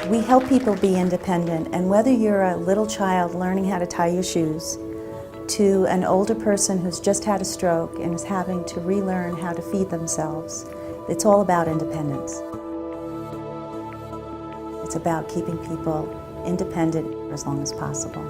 We help people be independent, and whether you're a little child learning how to tie your shoes, to an older person who's just had a stroke and is having to relearn how to feed themselves, it's all about independence. It's about keeping people independent as long as possible.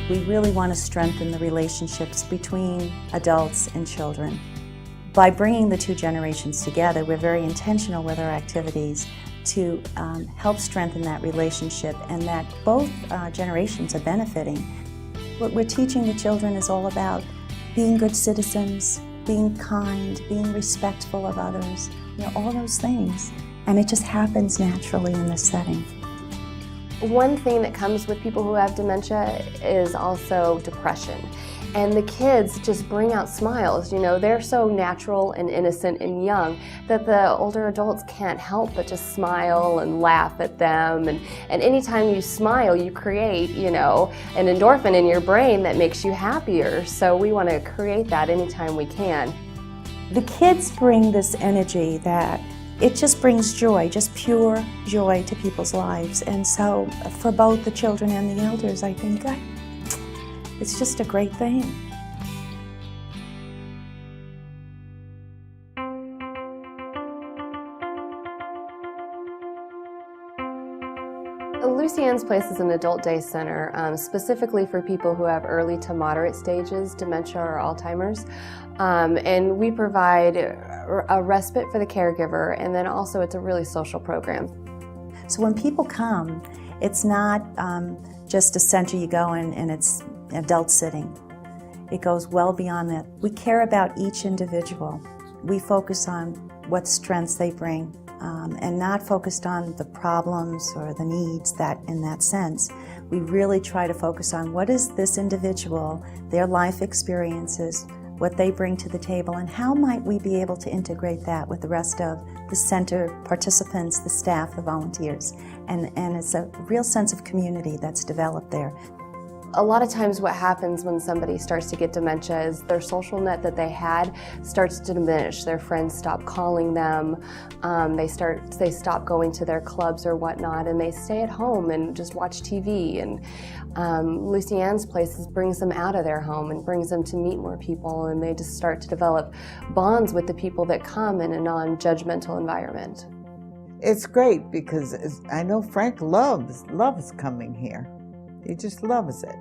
We really want to strengthen the relationships between adults and children. By bringing the two generations together, we're very intentional with our activities to help strengthen that relationship, and that both generations are benefiting. What we're teaching the children is all about being good citizens, being kind, being respectful of others, all those things. And it just happens naturally in this setting. One thing that comes with people who have dementia is also depression. And the kids just bring out smiles. They're so natural and innocent and young that the older adults can't help but just smile and laugh at them. And anytime you smile, you create, an endorphin in your brain that makes you happier. So we want to create that anytime we can. The kids bring this energy that it just brings joy, just pure joy to people's lives. And so for both the children and the elders, I think it's just a great thing. Lucy Ann's Place is an adult day center specifically for people who have early to moderate stages, dementia or Alzheimer's. And we provide a respite for the caregiver, and then also it's a really social program. So when people come, it's not just a center you go in and it's adult sitting. It goes well beyond that. We care about each individual. We focus on what strengths they bring. And not focused on the problems or the needs in that sense. We really try to focus on what is this individual, their life experiences, what they bring to the table, and how might we be able to integrate that with the rest of the center participants, the staff, the volunteers. And it's a real sense of community that's developed there. A lot of times what happens when somebody starts to get dementia is their social net that they had starts to diminish. Their friends stop calling them, they stop going to their clubs or whatnot, and they stay at home and just watch TV. And Lucy Ann's Place brings them out of their home and brings them to meet more people, and they just start to develop bonds with the people that come in a non-judgmental environment. It's great because I know Frank loves coming here. He just loves it.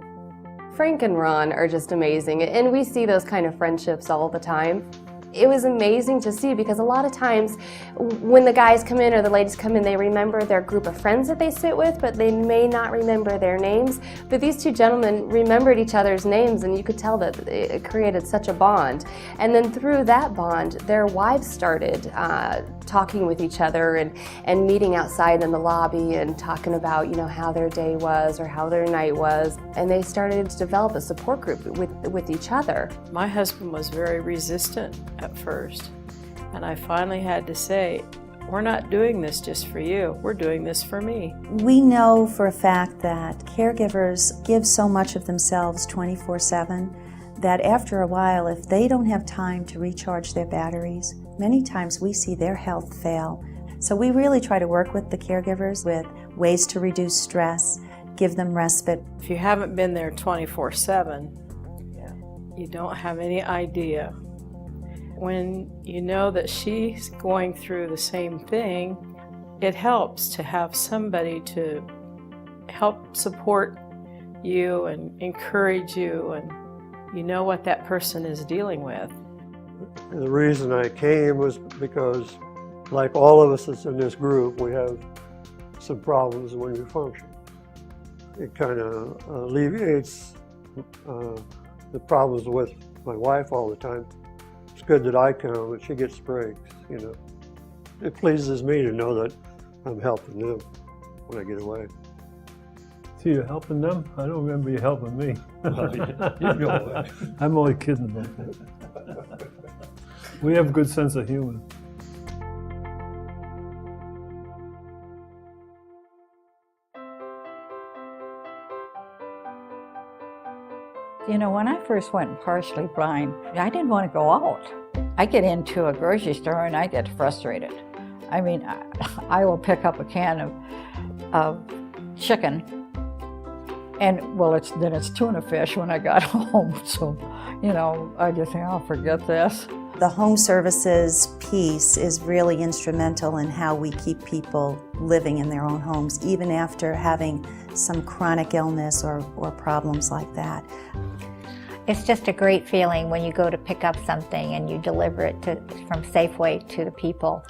Frank and Ron are just amazing, and we see those kind of friendships all the time. It was amazing to see because a lot of times when the guys come in or the ladies come in, they remember their group of friends that they sit with, but they may not remember their names. But these two gentlemen remembered each other's names, and you could tell that it created such a bond. And then through that bond, their wives started talking with each other and meeting outside in the lobby and talking about how their day was or how their night was. And they started to develop a support group with each other. My husband was very resistant at first, and I finally had to say, we're not doing this just for you, we're doing this for me. We know for a fact that caregivers give so much of themselves 24/7 that after a while, if they don't have time to recharge their batteries, many times we see their health fail. So we really try to work with the caregivers with ways to reduce stress, give them respite. If you haven't been there 24/7, you don't have any idea. When you know that she's going through the same thing, it helps to have somebody to help support you and encourage you, and you know what that person is dealing with. And the reason I came was because, like all of us that's in this group, we have some problems when we function. It kind of alleviates the problems with my wife all the time. It's good that I come and she gets breaks, It pleases me to know that I'm helping them when I get away. So you're helping them? I don't remember you helping me. You know it. I'm only kidding about that. We have a good sense of humor. You know, when I first went partially blind, I didn't want to go out. I get into a grocery store and I get frustrated. I mean, I will pick up a can of chicken, and well, then it's tuna fish when I got home. So, you know, I just think, oh, forget this. The home services piece is really instrumental in how we keep people living in their own homes, even after having some chronic illness or problems like that. It's just a great feeling when you go to pick up something and you deliver it from Safeway to the people.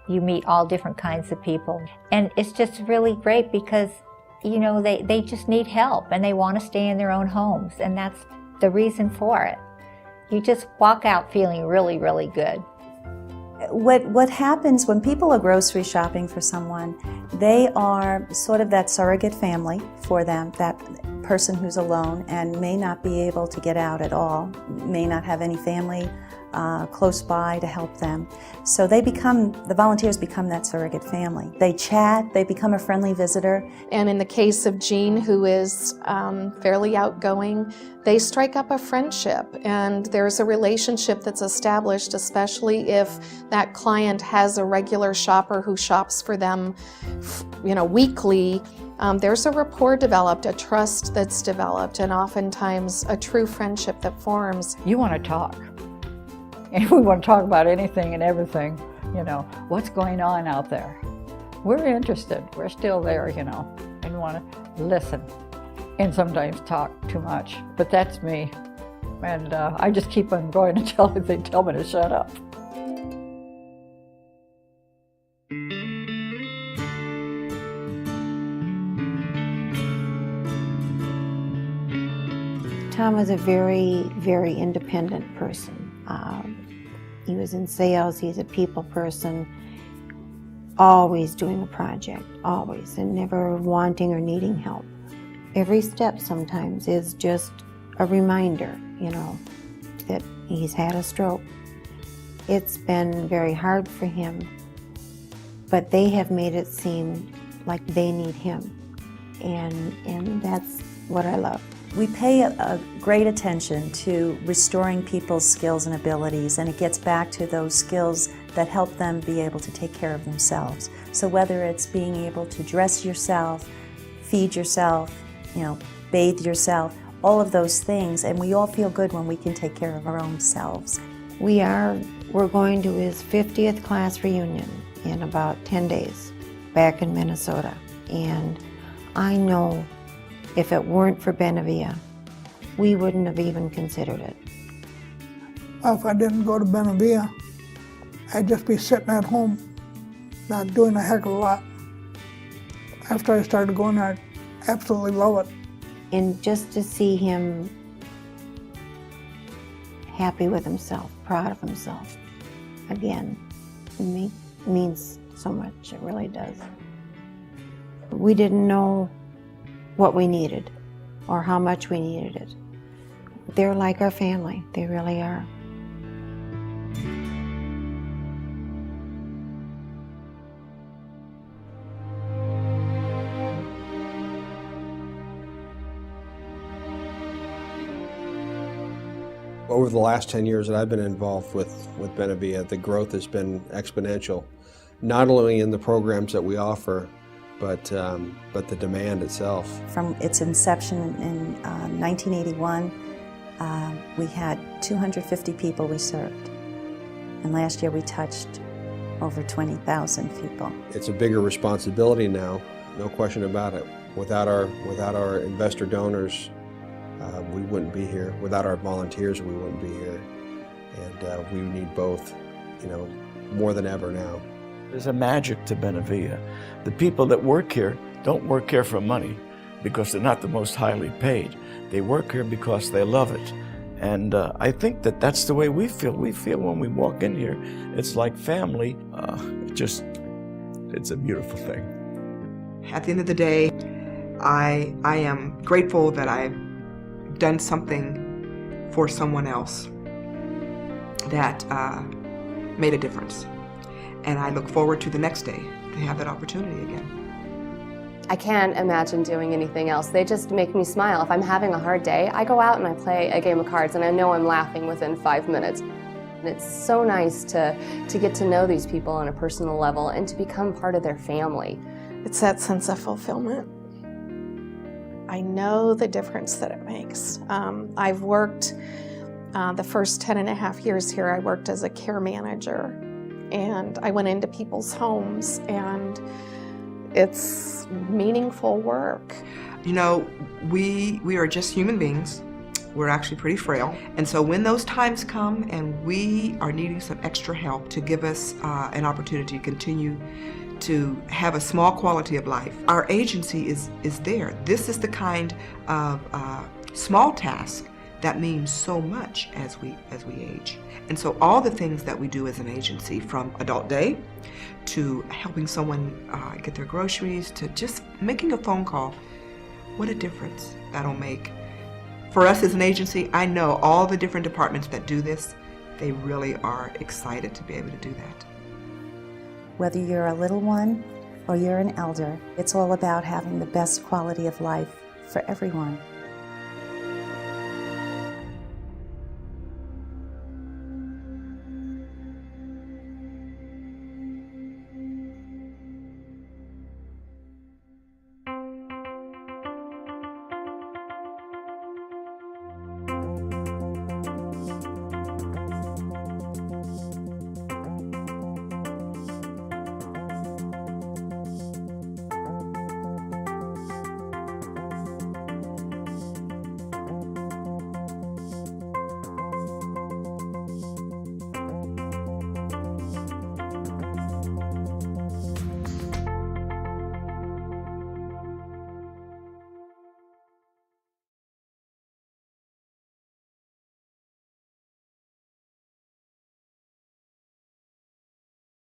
You meet all different kinds of people. And it's just really great because, you know, they just need help and they want to stay in their own homes, and that's the reason for it. You just walk out feeling really, really good. What happens when people are grocery shopping for someone, they are sort of that surrogate family for them, that person who's alone and may not be able to get out at all, may not have any family close by to help them. So the volunteers become that surrogate family. They chat, they become a friendly visitor. And in the case of Jean, who is fairly outgoing, they strike up a friendship, and there's a relationship that's established, especially if that client has a regular shopper who shops for them, you know, weekly. There's a rapport developed, a trust that's developed, and oftentimes a true friendship that forms. You want to talk. And we want to talk about anything and everything, you know, what's going on out there. We're interested, we're still there, you know, and want to listen and sometimes talk too much, but that's me. And I just keep on going until they tell me to shut up. Tom was a very, very independent person. He was in sales, he's a people person, always doing a project, always, and never wanting or needing help. Every step sometimes is just a reminder, you know, that he's had a stroke. It's been very hard for him, but they have made it seem like they need him, and that's what I love. We pay a great attention to restoring people's skills and abilities, and it gets back to those skills that help them be able to take care of themselves. So whether it's being able to dress yourself, feed yourself, you know, bathe yourself, all of those things, and we all feel good when we can take care of our own selves. We're going to his 50th class reunion in about 10 days back in Minnesota, and I know if it weren't for Benevilla, we wouldn't have even considered it. Well, if I didn't go to Benevilla, I'd just be sitting at home, not doing a heck of a lot. After I started going there, I absolutely love it. And just to see him happy with himself, proud of himself, again, it means so much, it really does. We didn't know what we needed or how much we needed it. They're like our family, they really are. Over the last 10 years that I've been involved with Benevilla, the growth has been exponential, not only in the programs that we offer, but the demand itself. From its inception in 1981, we had 250 people we served. And last year we touched over 20,000 people. It's a bigger responsibility now, no question about it. Without our investor donors, we wouldn't be here. Without our volunteers, we wouldn't be here. And we need both, you know, more than ever now. There's a magic to Benevilla. The people that work here don't work here for money because they're not the most highly paid. They work here because they love it. And I think that that's the way we feel. We feel when we walk in here, it's like family. It's a beautiful thing. At the end of the day, I am grateful that I've done something for someone else that made a difference. And I look forward to the next day to have that opportunity again. I can't imagine doing anything else. They just make me smile. If I'm having a hard day, I go out and I play a game of cards and I know I'm laughing within 5 minutes. And it's so nice to get to know these people on a personal level and to become part of their family. It's that sense of fulfillment. I know the difference that it makes. I've worked the first 10 and a half years here, I worked as a care manager, and I went into people's homes, and it's meaningful work. You know, we are just human beings. We're actually pretty frail. And so when those times come and we are needing some extra help to give us an opportunity to continue to have a small quality of life, our agency is there. This is the kind of small task that means so much as we age. And so all the things that we do as an agency, from adult day to helping someone get their groceries to just making a phone call, what a difference that'll make. For us as an agency, I know all the different departments that do this, they really are excited to be able to do that. Whether you're a little one or you're an elder, it's all about having the best quality of life for everyone.